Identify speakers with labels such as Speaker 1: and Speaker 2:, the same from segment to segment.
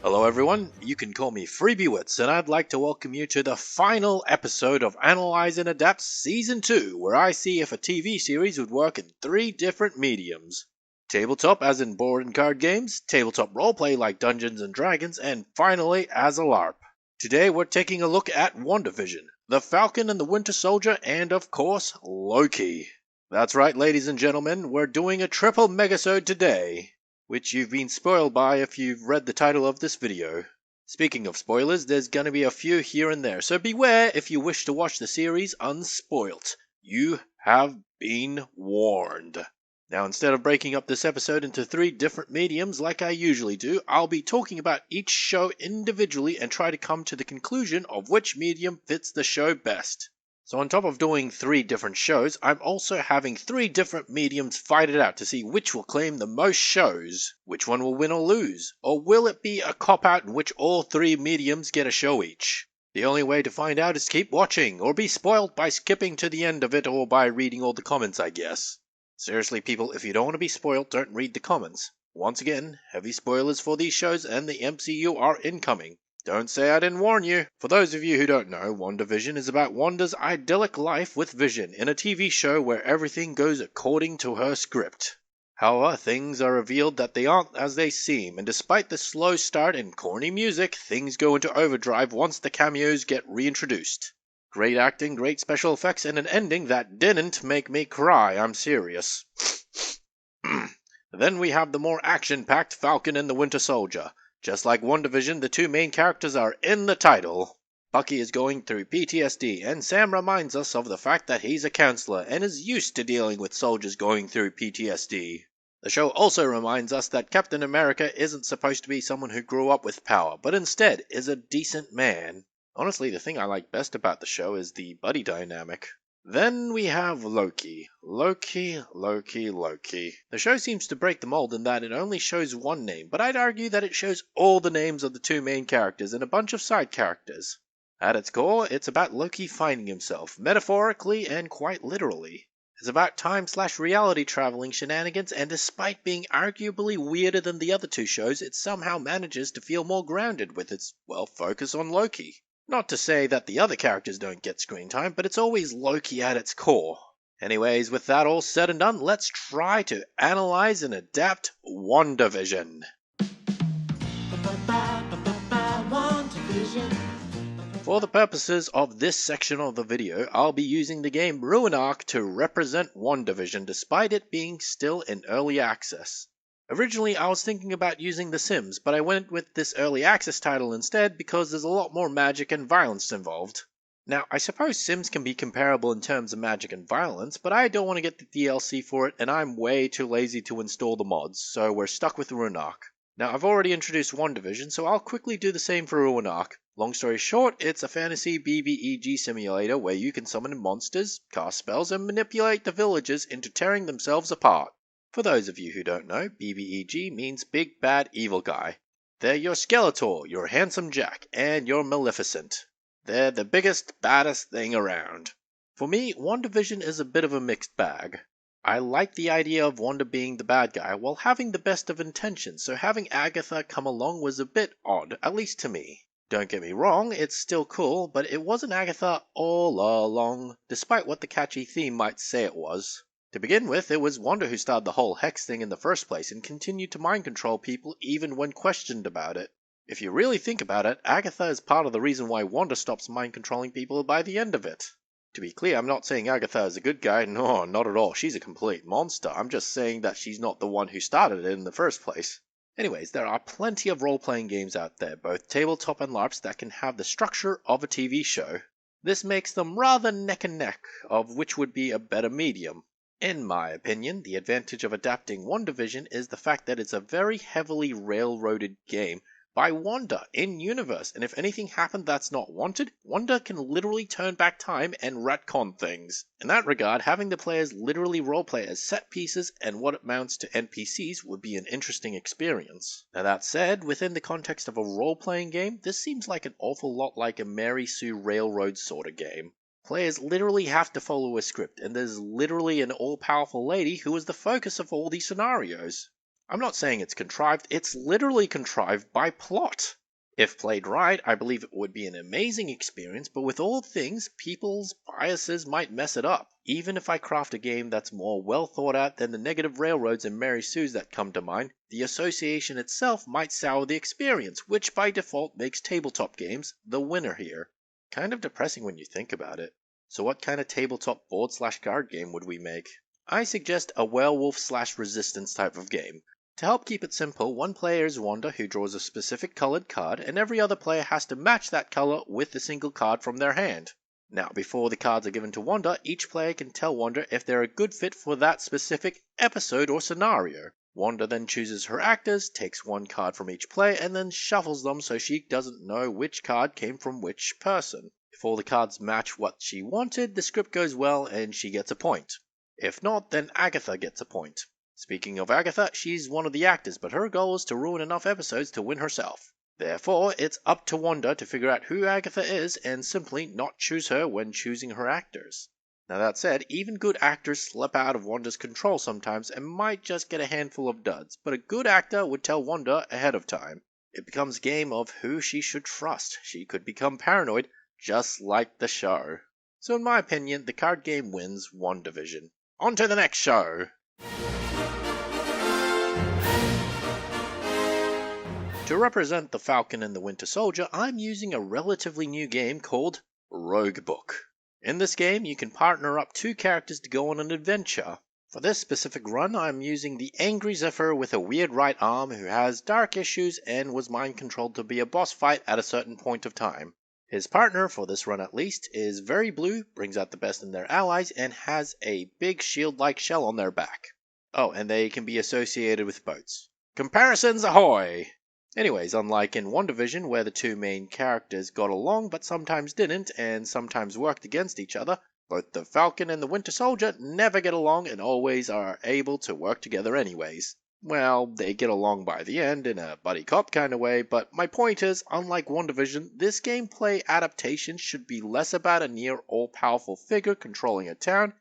Speaker 1: Hello everyone, you can call me Freebiewits, and I'd like to welcome you to the final episode of Analyse and Adapt Season 2, where I see if a TV series would work in 3 different mediums. Tabletop as in board and card games, tabletop roleplay like Dungeons & Dragons, and finally as a LARP. Today we're taking a look at WandaVision, the Falcon and the Winter Soldier, and of course, Loki. That's right ladies and gentlemen, we're doing a triple megasode today, which you've been spoiled by if you've read the title of this video. Speaking of spoilers, there's gonna be a few here and there, so beware if you wish to watch the series unspoilt. You have been warned. Now, instead of breaking up this episode into 3 different mediums like I usually do, I'll be talking about each show individually and try to come to the conclusion of which medium fits the show best. So on top of doing 3 different shows, I'm also having 3 different mediums fight it out to see which will claim the most shows, which one will win or lose, or will it be a cop-out in which all 3 mediums get a show each? The only way to find out is keep watching, or be spoiled by skipping to the end of it or by reading all the comments, I guess. Seriously people, if you don't want to be spoiled, don't read the comments. Once again, heavy spoilers for these shows and the MCU are incoming. Don't say I didn't warn you. For those of you who don't know, WandaVision is about Wanda's idyllic life with Vision in a TV show where everything goes according to her script. However, things are revealed that they aren't as they seem, and despite the slow start and corny music, things go into overdrive once the cameos get reintroduced. Great acting, great special effects, and an ending that didn't make me cry, I'm serious. Then we have the more action-packed Falcon and the Winter Soldier. Just like WandaVision, the 2 main characters are in the title. Bucky is going through PTSD, and Sam reminds us of the fact that he's a counselor and is used to dealing with soldiers going through PTSD. The show also reminds us that Captain America isn't supposed to be someone who grew up with power, but instead is a decent man. Honestly, the thing I like best about the show is the buddy dynamic. Then we have Loki. Loki. The show seems to break the mold in that it only shows one name, but I'd argue that it shows all the names of the 2 main characters and a bunch of side characters. At its core, it's about Loki finding himself, metaphorically and quite literally. It's about time/reality traveling shenanigans, and despite being arguably weirder than the other 2 shows, it somehow manages to feel more grounded with its, focus on Loki. Not to say that the other characters don't get screen time, but it's always Loki at its core. Anyways, with that all said and done, let's try to analyze and adapt WandaVision. For the purposes of this section of the video, I'll be using the game Ruinarch to represent WandaVision despite it being still in early access. Originally, I was thinking about using The Sims, but I went with this early access title instead because there's a lot more magic and violence involved. Now, I suppose Sims can be comparable in terms of magic and violence, but I don't want to get the DLC for it and I'm way too lazy to install the mods, so we're stuck with Ruinarch. Now, I've already introduced WandaVision, so I'll quickly do the same for Ruinarch. Long story short, it's a fantasy BBEG simulator where you can summon monsters, cast spells, and manipulate the villagers into tearing themselves apart. For those of you who don't know, BBEG means Big Bad Evil Guy. They're your Skeletor, your Handsome Jack, and your Maleficent. They're the biggest, baddest thing around. For me, WandaVision is a bit of a mixed bag. I like the idea of Wanda being the bad guy while having the best of intentions, so having Agatha come along was a bit odd, at least to me. Don't get me wrong, it's still cool, but it wasn't Agatha all along, despite what the catchy theme might say it was. To begin with, it was Wanda who started the whole hex thing in the first place and continued to mind control people even when questioned about it. If you really think about it, Agatha is part of the reason why Wanda stops mind controlling people by the end of it. To be clear, I'm not saying Agatha is a good guy, no, not at all, she's a complete monster. I'm just saying that she's not the one who started it in the first place. Anyways, there are plenty of role-playing games out there, both tabletop and LARPs, that can have the structure of a TV show. This makes them rather neck and neck of which would be a better medium. In my opinion, the advantage of adapting WandaVision is the fact that it's a very heavily railroaded game by Wanda in-universe, and if anything happened that's not wanted, Wanda can literally turn back time and retcon things. In that regard, having the players literally roleplay as set pieces and what amounts to NPCs would be an interesting experience. Now that said, within the context of a role-playing game, this seems like an awful lot like a Mary Sue Railroad sort of game. Players literally have to follow a script, and there's literally an all-powerful lady who is the focus of all these scenarios. I'm not saying it's contrived, it's literally contrived by plot. If played right, I believe it would be an amazing experience, but with all things, people's biases might mess it up. Even if I craft a game that's more well thought out than the negative railroads and Mary Sue's that come to mind, the association itself might sour the experience, which by default makes tabletop games the winner here. Kind of depressing when you think about it. So what kind of tabletop board/card game would we make? I suggest a werewolf/resistance type of game. To help keep it simple, one player is Wanda who draws a specific colored card, and every other player has to match that color with a single card from their hand. Now, before the cards are given to Wanda, each player can tell Wanda if they're a good fit for that specific episode or scenario. Wanda then chooses her actors, takes one card from each player, and then shuffles them so she doesn't know which card came from which person. If all the cards match what she wanted, the script goes well and she gets a point. If not, then Agatha gets a point. Speaking of Agatha, she's one of the actors, but her goal is to ruin enough episodes to win herself. Therefore, it's up to Wanda to figure out who Agatha is and simply not choose her when choosing her actors. Now that said, even good actors slip out of Wanda's control sometimes and might just get a handful of duds, but a good actor would tell Wanda ahead of time. It becomes a game of who she should trust. She could become paranoid, just like the show. So in my opinion, the card game wins WandaVision. On to the next show! To represent the Falcon and the Winter Soldier, I'm using a relatively new game called Roguebook. In this game, you can partner up two characters to go on an adventure. For this specific run, I'm using the angry Zephyr with a weird right arm who has dark issues and was mind controlled to be a boss fight at a certain point of time. His partner, for this run at least, is very blue, brings out the best in their allies, and has a big shield-like shell on their back. Oh, and they can be associated with boats. Comparisons ahoy! Anyways, unlike in WandaVision, where the two main characters got along but sometimes didn't and sometimes worked against each other, both the Falcon and the Winter Soldier never get along and always are able to work together anyways. Well, they get along by the end in a buddy cop kind of way, but my point is, unlike WandaVision, this gameplay adaptation should be less about a near all-powerful figure controlling a town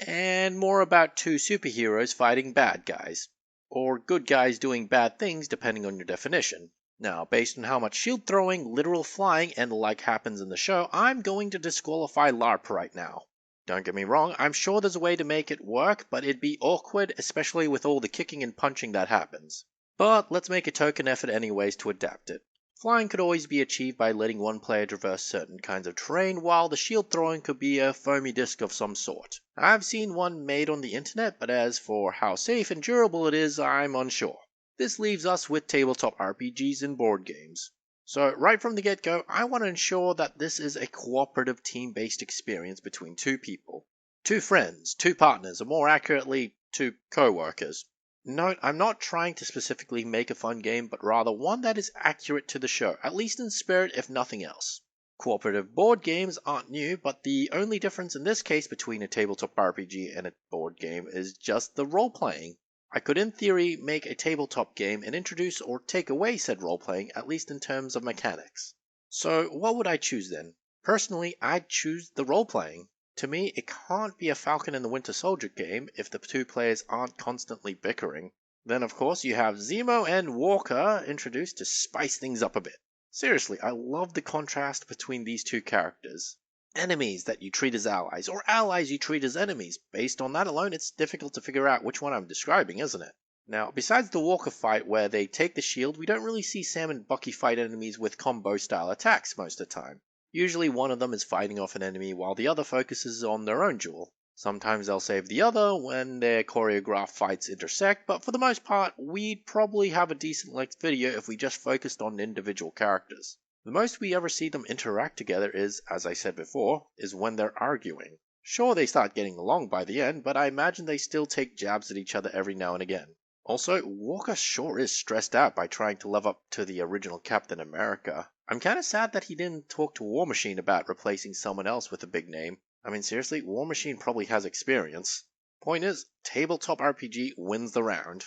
Speaker 1: and more about two superheroes fighting bad guys. Or good guys doing bad things depending on your definition. Now, based on how much shield throwing, literal flying, and the like happens in the show, I'm going to disqualify LARP right now. Don't get me wrong, I'm sure there's a way to make it work, but it'd be awkward, especially with all the kicking and punching that happens. But let's make a token effort anyways to adapt it. Flying could always be achieved by letting one player traverse certain kinds of terrain, while the shield throwing could be a foamy disc of some sort. I've seen one made on the internet, but as for how safe and durable it is, I'm unsure. This leaves us with tabletop RPGs and board games. So right from the get-go, I want to ensure that this is a cooperative team-based experience between two people. Two friends, two partners, or more accurately, two co-workers. Note, I'm not trying to specifically make a fun game, but rather one that is accurate to the show, at least in spirit if nothing else. Cooperative board games aren't new, but the only difference in this case between a tabletop RPG and a board game is just the role-playing. I could in theory make a tabletop game and introduce or take away said role-playing, at least in terms of mechanics. So what would I choose then? Personally, I'd choose the role-playing. To me, it can't be a Falcon and the Winter Soldier game if the two players aren't constantly bickering. Then of course you have Zemo and Walker introduced to spice things up a bit. Seriously, I love the contrast between these two characters. Enemies that you treat as allies, or allies you treat as enemies. Based on that alone, it's difficult to figure out which one I'm describing, isn't it? Now, besides the Walker fight where they take the shield, we don't really see Sam and Bucky fight enemies with combo-style attacks most of the time. Usually one of them is fighting off an enemy while the other focuses on their own duel. Sometimes they'll save the other when their choreographed fights intersect, but for the most part, we'd probably have a decent length video if we just focused on individual characters. The most we ever see them interact together is, as I said before, is when they're arguing. Sure, they start getting along by the end, but I imagine they still take jabs at each other every now and again. Also, Walker sure is stressed out by trying to live up to the original Captain America. I'm kinda sad that he didn't talk to War Machine about replacing someone else with a big name. I mean, seriously, War Machine probably has experience. Point is, tabletop RPG wins the round.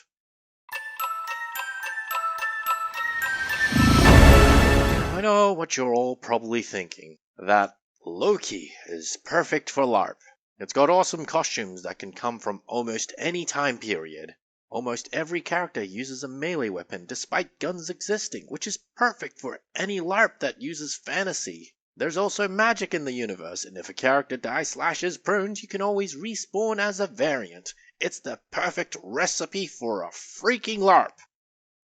Speaker 1: I know what you're all probably thinking. That Loki is perfect for LARP. It's got awesome costumes that can come from almost any time period. Almost every character uses a melee weapon despite guns existing, which is perfect for any LARP that uses fantasy. There's also magic in the universe, and if a character dies/is pruned, you can always respawn as a variant. It's the perfect recipe for a freaking LARP.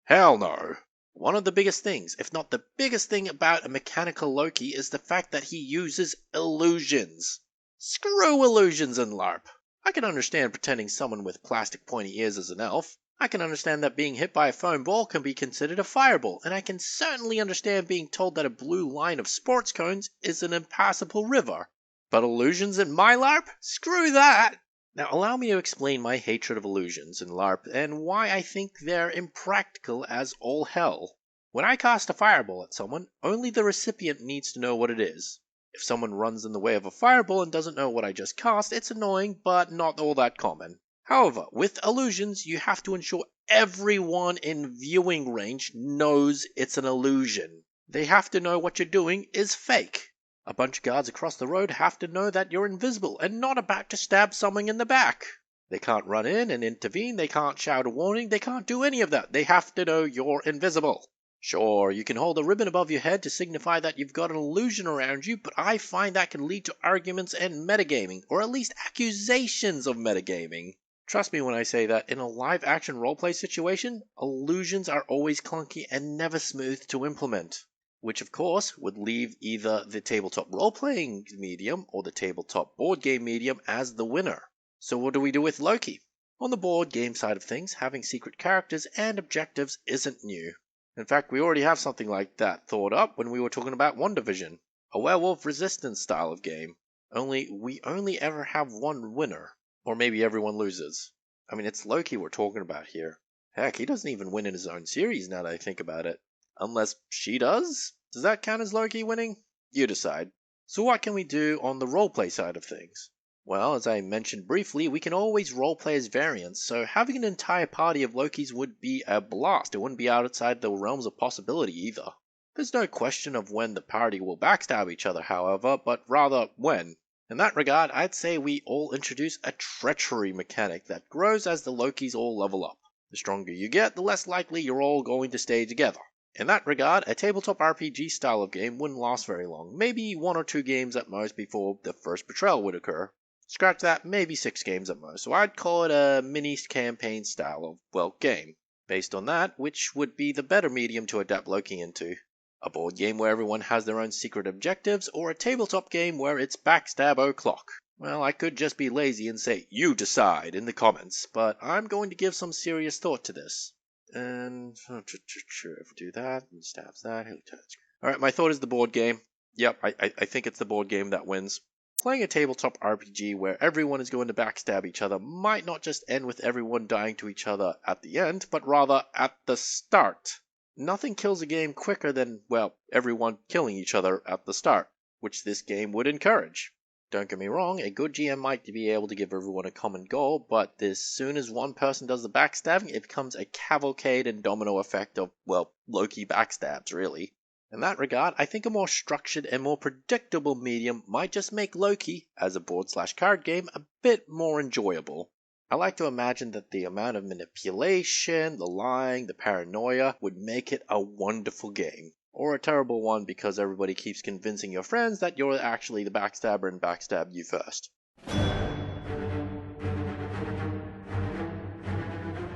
Speaker 1: Hell no. One of the biggest things, if not the biggest thing about a mechanical Loki is the fact that he uses illusions. Screw illusions in LARP. I can understand pretending someone with plastic pointy ears is an elf. I can understand that being hit by a foam ball can be considered a fireball, and I can certainly understand being told that a blue line of sports cones is an impassable river. But illusions in my LARP? Screw that! Now allow me to explain my hatred of illusions in LARP and why I think they're impractical as all hell. When I cast a fireball at someone, only the recipient needs to know what it is. If someone runs in the way of a fireball and doesn't know what I just cast, it's annoying, but not all that common. However, with illusions, you have to ensure everyone in viewing range knows it's an illusion. They have to know what you're doing is fake. A bunch of guards across the road have to know that you're invisible and not about to stab someone in the back. They can't run in and intervene, they can't shout a warning, they can't do any of that. They have to know you're invisible. Sure, you can hold a ribbon above your head to signify that you've got an illusion around you, but I find that can lead to arguments and metagaming, or at least accusations of metagaming. Trust me when I say that in a live-action roleplay situation, illusions are always clunky and never smooth to implement. Which of course would leave either the tabletop role-playing medium or the tabletop board game medium as the winner. So what do we do with Loki? On the board game side of things, having secret characters and objectives isn't new. In fact, we already have something like that thought up when we were talking about WandaVision, a werewolf resistance style of game. Only we only ever have one winner, or maybe everyone loses. I mean, it's Loki we're talking about here. Heck, he doesn't even win in his own series now that I think about it. Unless she does? Does that count as Loki winning? You decide. So what can we do on the roleplay side of things? Well, as I mentioned briefly, we can always roleplay as variants, so having an entire party of Lokis would be a blast. It wouldn't be outside the realms of possibility either. There's no question of when the party will backstab each other, however, but rather when. In that regard, I'd say we all introduce a treachery mechanic that grows as the Lokis all level up. The stronger you get, the less likely you're all going to stay together. In that regard, a tabletop RPG style of game wouldn't last very long, maybe 1 or 2 games at most before the first betrayal would occur. Scratch that, maybe 6 games at most, so I'd call it a mini-campaign style of, well, game. Based on that, which would be the better medium to adapt Loki into? A board game where everyone has their own secret objectives, or a tabletop game where it's backstab o'clock? Well, I could just be lazy and say, you decide, in the comments, but I'm going to give some serious thought to this. And, if we do that, and stabs that, who turns? Alright, my thought is the board game. Yep, I think it's the board game that wins. Playing a tabletop RPG where everyone is going to backstab each other might not just end with everyone dying to each other at the end, but rather at the start. Nothing kills a game quicker than, well, everyone killing each other at the start, which this game would encourage. Don't get me wrong, a good GM might be able to give everyone a common goal, but as soon as one person does the backstabbing, it becomes a cavalcade and domino effect of, well, Loki backstabs, really. In that regard, I think a more structured and more predictable medium might just make Loki, as a board/card game, a bit more enjoyable. I like to imagine that the amount of manipulation, the lying, the paranoia would make it a wonderful game. Or a terrible one because everybody keeps convincing your friends that you're actually the backstabber and backstab you first.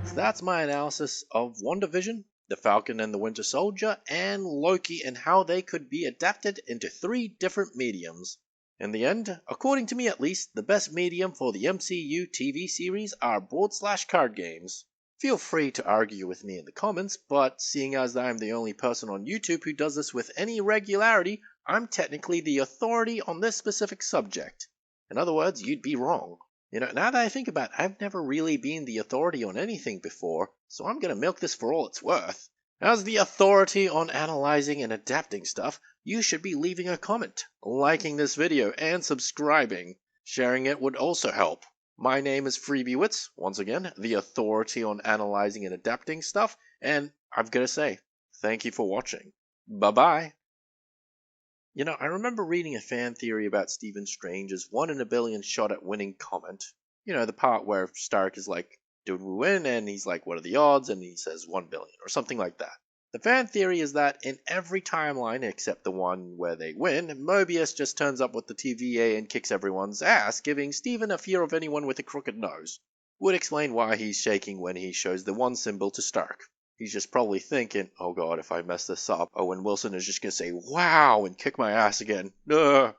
Speaker 1: So that's my analysis of WandaVision, the Falcon and the Winter Soldier, and Loki and how they could be adapted into 3 different mediums. In the end, according to me at least, the best medium for the MCU TV series are board/card games. Feel free to argue with me in the comments, but seeing as I'm the only person on YouTube who does this with any regularity, I'm technically the authority on this specific subject. In other words, you'd be wrong. Now that I think about it, I've never really been the authority on anything before, so I'm gonna milk this for all it's worth. As the authority on analyzing and adapting stuff, you should be leaving a comment, liking this video, and subscribing. Sharing it would also help. My name is FreebieWits, once again, the authority on analyzing and adapting stuff, and I've gotta say, thank you for watching. Bye-bye. I remember reading a fan theory about Stephen Strange's 1 in a billion shot at winning comment. The part where Stark is like, "Did we win?" And he's like, "What are the odds?" And he says 1 billion or something like that. The fan theory is that in every timeline except the one where they win, Mobius just turns up with the TVA and kicks everyone's ass, giving Steven a fear of anyone with a crooked nose. Would explain why he's shaking when he shows the 1 symbol to Stark. He's just probably thinking, oh god, if I mess this up, Owen Wilson is just gonna say, wow, and kick my ass again. Ugh.